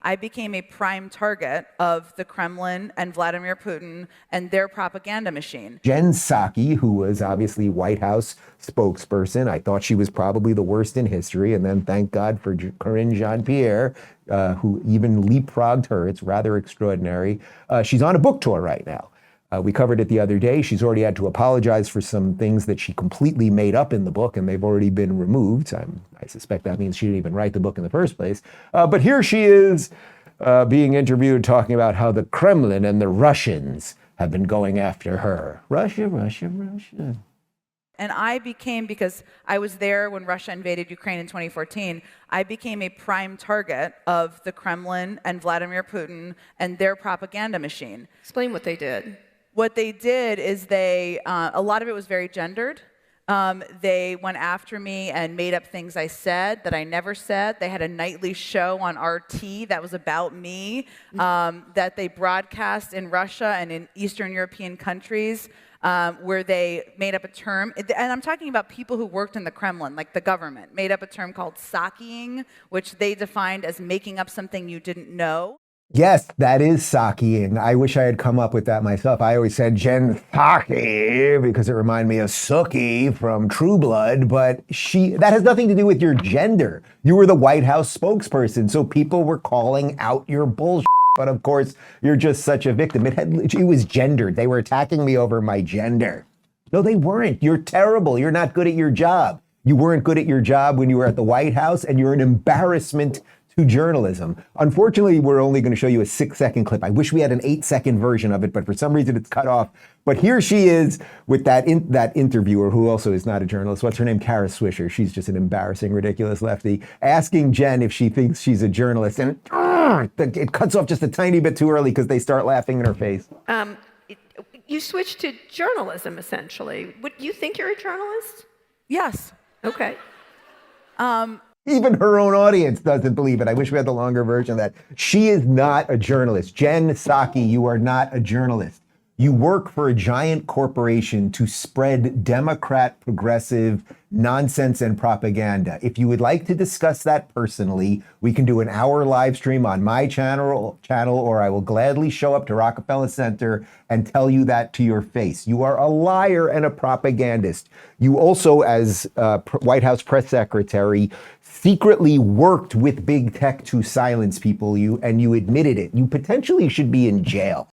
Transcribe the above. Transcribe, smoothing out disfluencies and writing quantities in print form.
I became a prime target of the Kremlin and Vladimir Putin and their propaganda machine. Jen Psaki, who was obviously White House spokesperson, I thought she was probably the worst in history. And then thank God for Karine Jean-Pierre, who even leapfrogged her. It's rather extraordinary. She's on a book tour right now. We covered it the other day. She's already had to apologize for some things that she completely made up in the book, and they've already been removed. I suspect that means she didn't even write the book in the first place. But here she is being interviewed talking about how the Kremlin and the Russians have been going after her. Russia, Russia, Russia. And I became, because I was there when Russia invaded Ukraine in 2014, I became a prime target of the Kremlin and Vladimir Putin and their propaganda machine. Explain what they did. What they did is a lot of it was very gendered. They went after me and made up things I said that I never said. They had a nightly show on RT that was about me, that they broadcast in Russia and in Eastern European countries, where they made up a term. And I'm talking about people who worked in the Kremlin, like the government, made up a term called Psakiing, which they defined as making up something you didn't know. Yes, that is Psakiing. I wish I had come up with that myself. I always said Jen Psaki because it reminded me of Sookie from True Blood, but that has nothing to do with your gender. You were the White House spokesperson, so people were calling out your bullshit. But of course, you're just such a victim. It was gendered. They were attacking me over my gender. No, they weren't. You're terrible. You're not good at your job. You weren't good at your job when you were at the White House, and you're an embarrassment to journalism. Unfortunately, we're only going to show you a 6-second clip. I wish we had an 8-second version of it, but for some reason it's cut off. But here she is with that interviewer, who also is not a journalist. What's her name? Kara Swisher. She's just an embarrassing, ridiculous lefty, asking Jen if she thinks she's a journalist. And it cuts off just a tiny bit too early because they start laughing in her face. You switched to journalism, essentially. Would you think you're a journalist? Yes. Okay. Even her own audience doesn't believe it. I wish we had the longer version of that. She is not a journalist. Jen Psaki, you are not a journalist. You work for a giant corporation to spread Democrat progressive nonsense and propaganda. If you would like to discuss that personally, we can do an hour live stream on my channel, or I will gladly show up to Rockefeller Center and tell you that to your face. You are a liar and a propagandist. You also, as White House press secretary, secretly worked with big tech to silence people, and you admitted it. You potentially should be in jail.